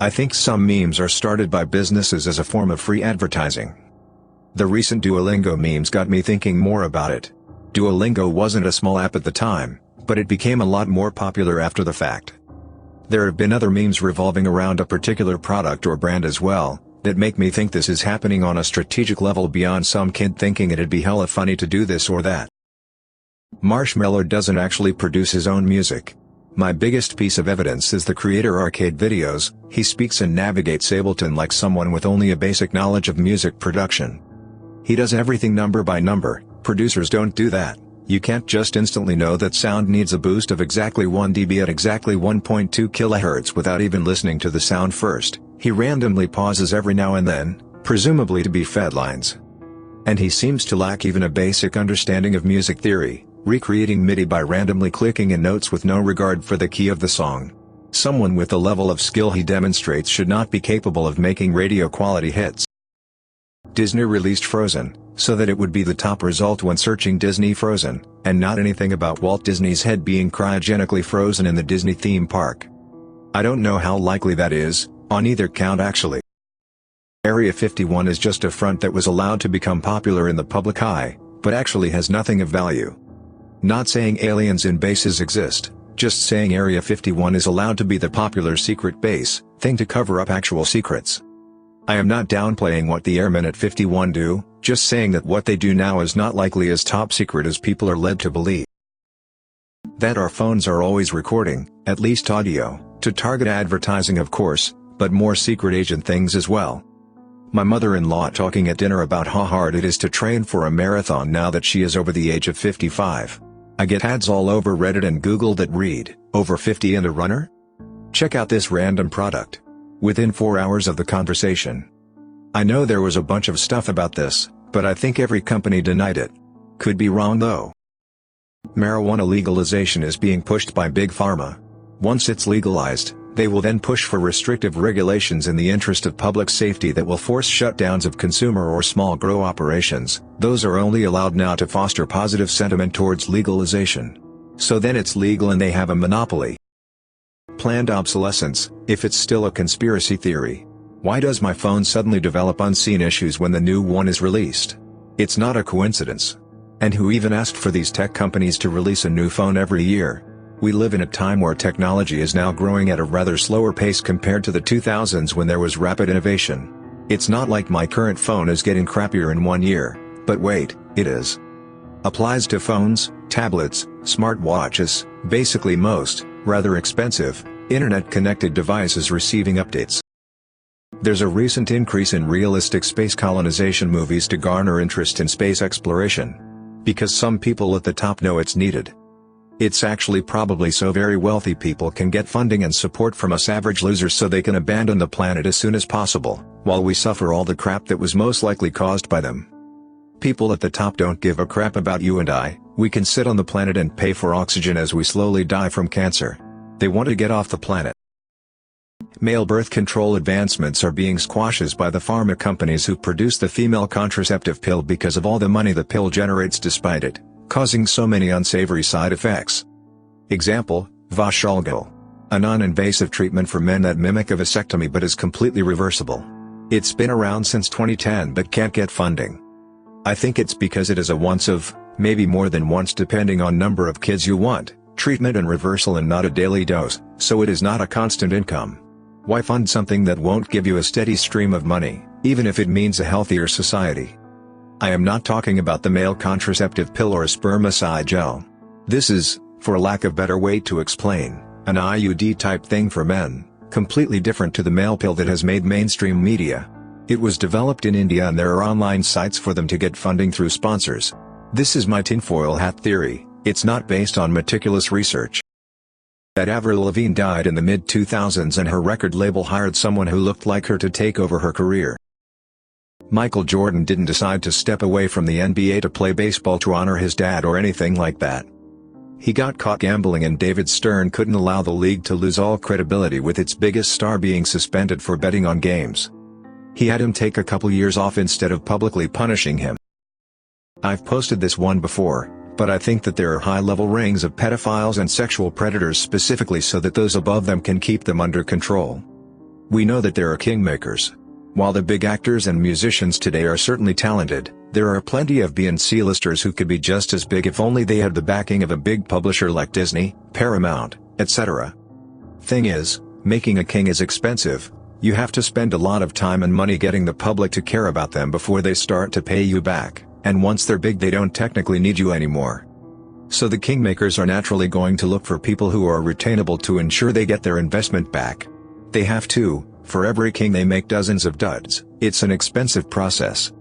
I think some memes are started by businesses as a form of free advertising. The recent Duolingo memes got me thinking more about it. Duolingo wasn't a small app at the time, but it became a lot more popular after the fact. There have been other memes revolving around a particular product or brand as well, that make me think this is happening on a strategic level beyond some kid thinking it'd be hella funny to do this or that. Marshmello doesn't actually produce his own music. My biggest piece of evidence is the creator arcade videos. He speaks and navigates Ableton like someone with only a basic knowledge of music production. He does everything number by number. Producers don't do that. You can't just instantly know that sound needs a boost of exactly 1 dB at exactly 1.2 kHz without even listening to the sound first. He randomly pauses every now and then, presumably to be fed lines. And he seems to lack even a basic understanding of music theory, recreating MIDI by randomly clicking in notes with no regard for the key of the song. Someone with the level of skill he demonstrates should not be capable of making radio-quality hits. Disney released Frozen, so that it would be the top result when searching Disney Frozen, and not anything about Walt Disney's head being cryogenically frozen in the Disney theme park. I don't know how likely that is, on either count actually. Area 51 is just a front that was allowed to become popular in the public eye, but actually has nothing of value. Not saying aliens in bases exist, just saying Area 51 is allowed to be the popular secret base thing to cover up actual secrets. I am not downplaying what the airmen at 51 do, just saying that what they do now is not likely as top secret as people are led to believe. That our phones are always recording, at least audio, to target advertising of course, but more secret agent things as well. My mother-in-law talking at dinner about how hard it is to train for a marathon now that she is over the age of 55. I get ads all over Reddit and Google that read, "Over 50 and a runner? Check out this random product." Within 4 hours of the conversation. I know there was a bunch of stuff about this, but I think every company denied it. Could be wrong though. Marijuana legalization is being pushed by Big Pharma. Once it's legalized, they will then push for restrictive regulations in the interest of public safety that will force shutdowns of consumer or small grow operations. Those are only allowed now to foster positive sentiment towards legalization. So then it's legal and they have a monopoly. Planned obsolescence, if it's still a conspiracy theory. Why does my phone suddenly develop unseen issues when the new one is released? It's not a coincidence. And who even asked for these tech companies to release a new phone every year? We live in a time where technology is now growing at a rather slower pace compared to the 2000s when there was rapid innovation. It's not like my current phone is getting crappier in 1 year, but wait, it is. Applies to phones, tablets, smartwatches, basically most, rather expensive, internet-connected devices receiving updates. There's a recent increase in realistic space colonization movies to garner interest in space exploration. Because some people at the top know it's needed. It's actually probably so very wealthy people can get funding and support from us average losers so they can abandon the planet as soon as possible, while we suffer all the crap that was most likely caused by them. People at the top don't give a crap about you and I. We can sit on the planet and pay for oxygen as we slowly die from cancer. They want to get off the planet. Male birth control advancements are being squashed by the pharma companies who produce the female contraceptive pill because of all the money the pill generates despite it, causing so many unsavory side effects. Example, Vashalgol. A non-invasive treatment for men that mimic a vasectomy but is completely reversible. It's been around since 2010 but can't get funding. I think it's because it is a once of, maybe more than once depending on number of kids you want, treatment and reversal and not a daily dose, so it is not a constant income. Why fund something that won't give you a steady stream of money, even if it means a healthier society? I am not talking about the male contraceptive pill or spermicide gel. This is, for lack of better way to explain, an IUD type thing for men, completely different to the male pill that has made mainstream media. It was developed in India and there are online sites for them to get funding through sponsors. This is my tinfoil hat theory, it's not based on meticulous research. That Avril Lavigne died in the mid-2000s and her record label hired someone who looked like her to take over her career. Michael Jordan didn't decide to step away from the NBA to play baseball to honor his dad or anything like that. He got caught gambling and David Stern couldn't allow the league to lose all credibility with its biggest star being suspended for betting on games. He had him take a couple years off instead of publicly punishing him. I've posted this one before, but I think that there are high-level rings of pedophiles and sexual predators specifically so that those above them can keep them under control. We know that there are kingmakers. While the big actors and musicians today are certainly talented, there are plenty of B and C-listers who could be just as big if only they had the backing of a big publisher like Disney, Paramount, etc. Thing is, making a king is expensive. You have to spend a lot of time and money getting the public to care about them before they start to pay you back, and once they're big they don't technically need you anymore. So the kingmakers are naturally going to look for people who are retainable to ensure they get their investment back. They have to. For every king they make dozens of duds. It's an expensive process.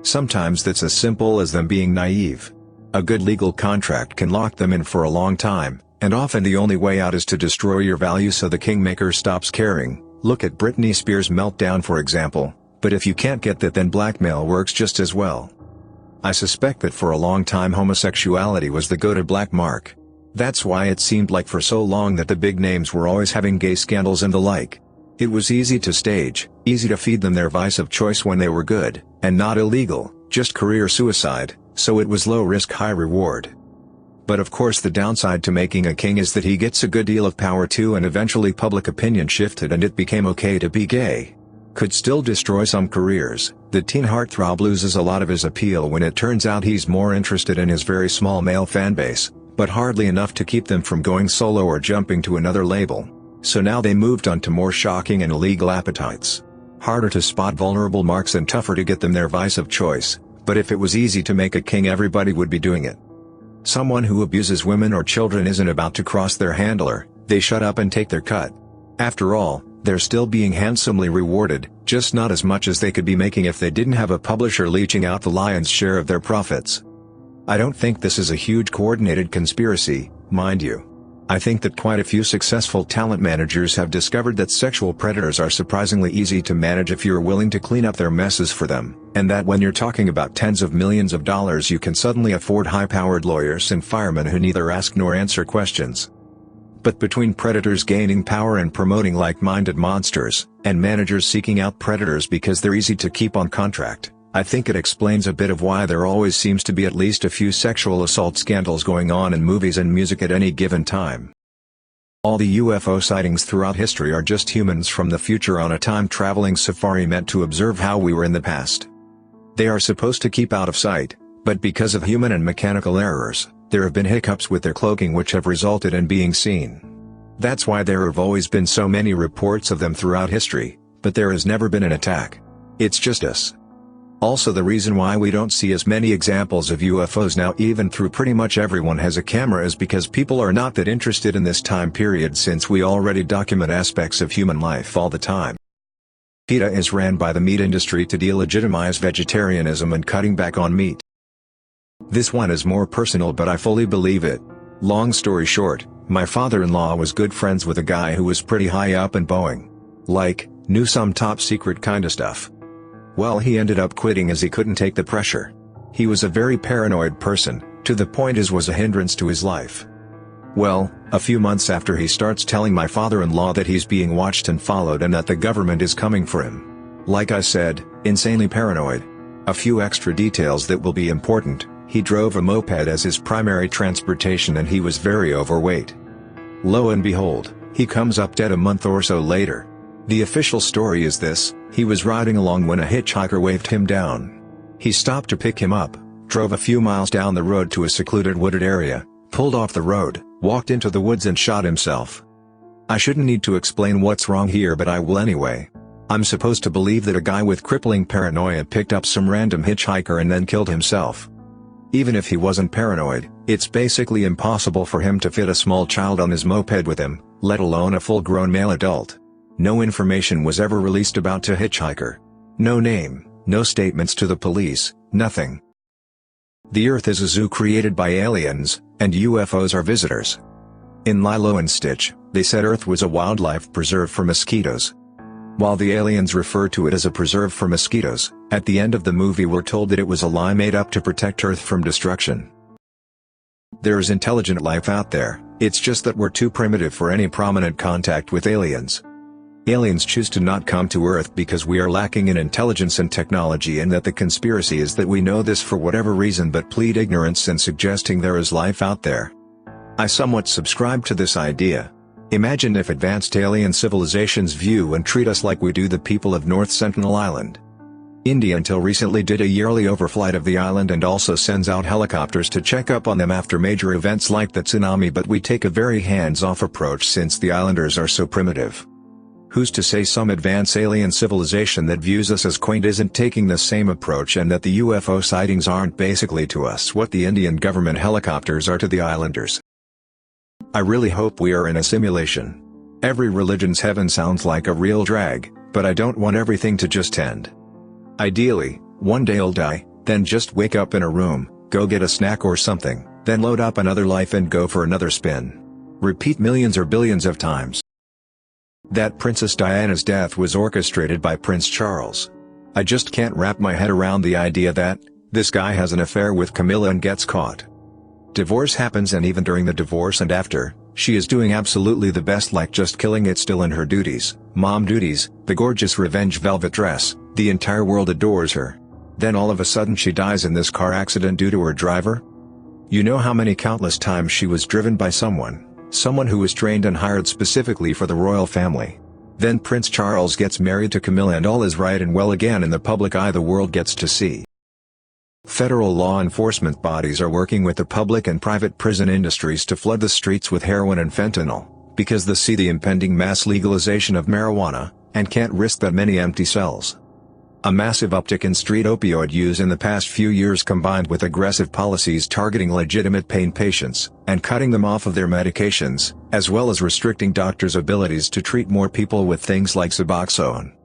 Sometimes that's as simple as them being naive. A good legal contract can lock them in for a long time, and often the only way out is to destroy your value so the kingmaker stops caring. Look at Britney Spears' meltdown for example, but if you can't get that then blackmail works just as well. I suspect that for a long time homosexuality was the go-to black mark. That's why it seemed like for so long that the big names were always having gay scandals and the like. It was easy to stage, easy to feed them their vice of choice when they were good, and not illegal, just career suicide, so it was low risk high reward. But of course the downside to making a king is that he gets a good deal of power too, and eventually public opinion shifted and it became okay to be gay. Could still destroy some careers. The teen heartthrob loses a lot of his appeal when it turns out he's more interested in his very small male fanbase, but hardly enough to keep them from going solo or jumping to another label. So now they moved on to more shocking and illegal appetites. Harder to spot vulnerable marks and tougher to get them their vice of choice, but if it was easy to make a king everybody would be doing it. Someone who abuses women or children isn't about to cross their handler, they shut up and take their cut. After all, they're still being handsomely rewarded, just not as much as they could be making if they didn't have a publisher leeching out the lion's share of their profits. I don't think this is a huge coordinated conspiracy, mind you. I think that quite a few successful talent managers have discovered that sexual predators are surprisingly easy to manage if you're willing to clean up their messes for them, and that when you're talking about tens of millions of dollars you can suddenly afford high-powered lawyers and firemen who neither ask nor answer questions. But between predators gaining power and promoting like-minded monsters, and managers seeking out predators because they're easy to keep on contract, I think it explains a bit of why there always seems to be at least a few sexual assault scandals going on in movies and music at any given time. All the UFO sightings throughout history are just humans from the future on a time-traveling safari meant to observe how we were in the past. They are supposed to keep out of sight, but because of human and mechanical errors, there have been hiccups with their cloaking which have resulted in being seen. That's why there have always been so many reports of them throughout history, but there has never been an attack. It's just us. Also the reason why we don't see as many examples of UFOs now even through pretty much everyone has a camera is because people are not that interested in this time period since we already document aspects of human life all the time. PETA is ran by the meat industry to delegitimize vegetarianism and cutting back on meat. This one is more personal but I fully believe it. Long story short, my father-in-law was good friends with a guy who was pretty high up in Boeing. Like, knew some top secret kinda stuff. Well, he ended up quitting as he couldn't take the pressure. He was a very paranoid person, to the point as was a hindrance to his life. Well, a few months after he starts telling my father-in-law that he's being watched and followed and that the government is coming for him. Like I said, insanely paranoid. A few extra details that will be important: he drove a moped as his primary transportation and he was very overweight. Lo and behold, he comes up dead a month or so later. The official story is this: he was riding along when a hitchhiker waved him down. He stopped to pick him up, drove a few miles down the road to a secluded wooded area, pulled off the road, walked into the woods and shot himself. I shouldn't need to explain what's wrong here but I will anyway. I'm supposed to believe that a guy with crippling paranoia picked up some random hitchhiker and then killed himself. Even if he wasn't paranoid, it's basically impossible for him to fit a small child on his moped with him, let alone a full-grown male adult. No information was ever released about the hitchhiker. No name, no statements to the police, nothing. The Earth is a zoo created by aliens, and UFOs are visitors. In Lilo and Stitch, they said Earth was a wildlife preserve for mosquitoes. While the aliens refer to it as a preserve for mosquitoes, at the end of the movie we're told that it was a lie made up to protect Earth from destruction. There is intelligent life out there, it's just that we're too primitive for any prominent contact with aliens. Aliens choose to not come to Earth because we are lacking in intelligence and technology, and that the conspiracy is that we know this for whatever reason but plead ignorance in suggesting there is life out there. I somewhat subscribe to this idea. Imagine if advanced alien civilizations view and treat us like we do the people of North Sentinel Island. India until recently did a yearly overflight of the island and also sends out helicopters to check up on them after major events like the tsunami, but we take a very hands-off approach since the islanders are so primitive. Who's to say some advanced alien civilization that views us as quaint isn't taking the same approach, and that the UFO sightings aren't basically to us what the Indian government helicopters are to the islanders? I really hope we are in a simulation. Every religion's heaven sounds like a real drag, but I don't want everything to just end. Ideally, one day I'll die, then just wake up in a room, go get a snack or something, then load up another life and go for another spin. Repeat millions or billions of times. That Princess Diana's death was orchestrated by Prince Charles. I just can't wrap my head around the idea that this guy has an affair with Camilla and gets caught. Divorce happens, and even during the divorce and after, she is doing absolutely the best, like just killing it, still in her duties, mom duties, the gorgeous revenge velvet dress, the entire world adores her. Then all of a sudden she dies in this car accident due to her driver? You know how many countless times she was driven by someone who was trained and hired specifically for the royal family. Then Prince Charles gets married to Camilla and all is right and well again in the public eye the world gets to see. Federal law enforcement bodies are working with the public and private prison industries to flood the streets with heroin and fentanyl, because they see the impending mass legalization of marijuana, and can't risk that many empty cells. A massive uptick in street opioid use in the past few years, combined with aggressive policies targeting legitimate pain patients, and cutting them off of their medications, as well as restricting doctors' abilities to treat more people with things like Suboxone.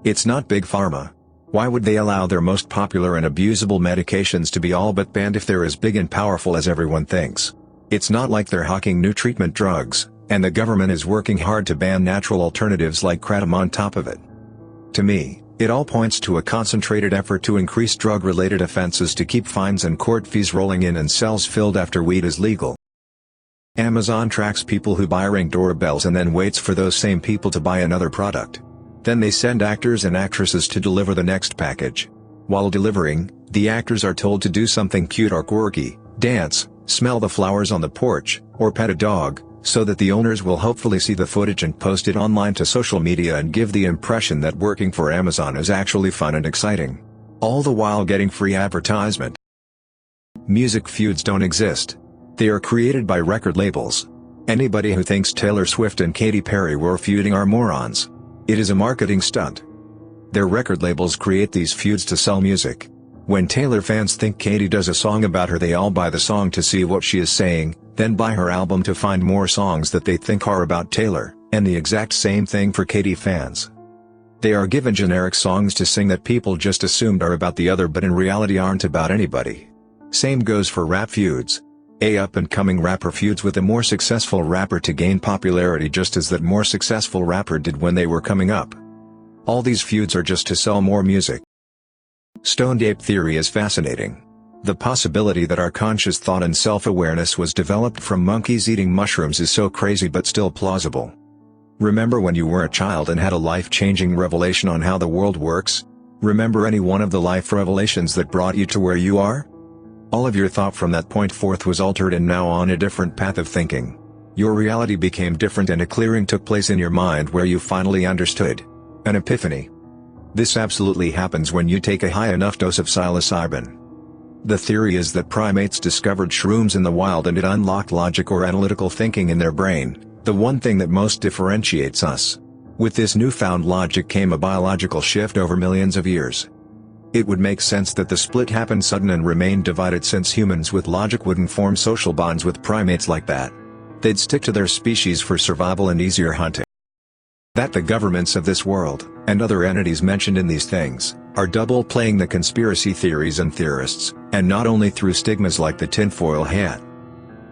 It's not Big Pharma. Why would they allow their most popular and abusable medications to be all but banned if they're as big and powerful as everyone thinks? It's not like they're hawking new treatment drugs, and the government is working hard to ban natural alternatives like kratom on top of it. To me, it all points to a concentrated effort to increase drug-related offenses to keep fines and court fees rolling in and cells filled after weed is legal. Amazon tracks people who buy Ring doorbells and then waits for those same people to buy another product. Then they send actors and actresses to deliver the next package. While delivering, the actors are told to do something cute or quirky, dance, smell the flowers on the porch, or pet a dog, so that the owners will hopefully see the footage and post it online to social media and give the impression that working for Amazon is actually fun and exciting. All the while getting free advertisement. Music feuds don't exist. They are created by record labels. Anybody who thinks Taylor Swift and Katy Perry were feuding are morons. It is a marketing stunt. Their record labels create these feuds to sell music. When Taylor fans think Katy does a song about her, they all buy the song to see what she is saying, then buy her album to find more songs that they think are about Taylor, and the exact same thing for Katy fans. They are given generic songs to sing that people just assumed are about the other but in reality aren't about anybody. Same goes for rap feuds. A up-and-coming rapper feuds with a more successful rapper to gain popularity, just as that more successful rapper did when they were coming up. All these feuds are just to sell more music. Stoned ape theory is fascinating. The possibility that our conscious thought and self-awareness was developed from monkeys eating mushrooms is so crazy but still plausible. Remember when you were a child and had a life-changing revelation on how the world works? Remember any one of the life revelations that brought you to where you are? All of your thought from that point forth was altered and now on a different path of thinking. Your reality became different and a clearing took place in your mind where you finally understood. An epiphany. This absolutely happens when you take a high enough dose of psilocybin. The theory is that primates discovered shrooms in the wild and it unlocked logic or analytical thinking in their brain, the one thing that most differentiates us. With this newfound logic came a biological shift over millions of years. It would make sense that the split happened sudden and remained divided, since humans with logic wouldn't form social bonds with primates like that. They'd stick to their species for survival and easier hunting. That the governments of this world, and other entities mentioned in these things, are double-playing the conspiracy theories and theorists, and not only through stigmas like the tinfoil hat.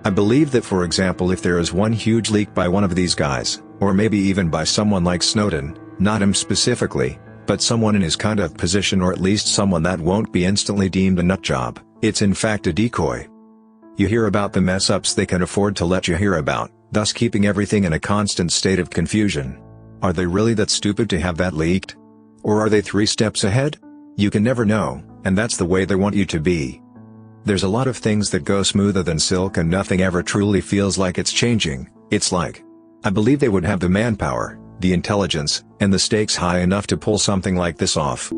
I believe that, for example, if there is one huge leak by one of these guys, or maybe even by someone like Snowden, not him specifically, but someone in his kind of position, or at least someone that won't be instantly deemed a nutjob, it's in fact a decoy. You hear about the mess-ups they can afford to let you hear about, thus keeping everything in a constant state of confusion. Are they really that stupid to have that leaked? Or are they 3 steps ahead? You can never know, and that's the way they want you to be. There's a lot of things that go smoother than silk and nothing ever truly feels like it's changing. It's like I believe they would have the manpower, the intelligence, and the stakes high enough to pull something like this off.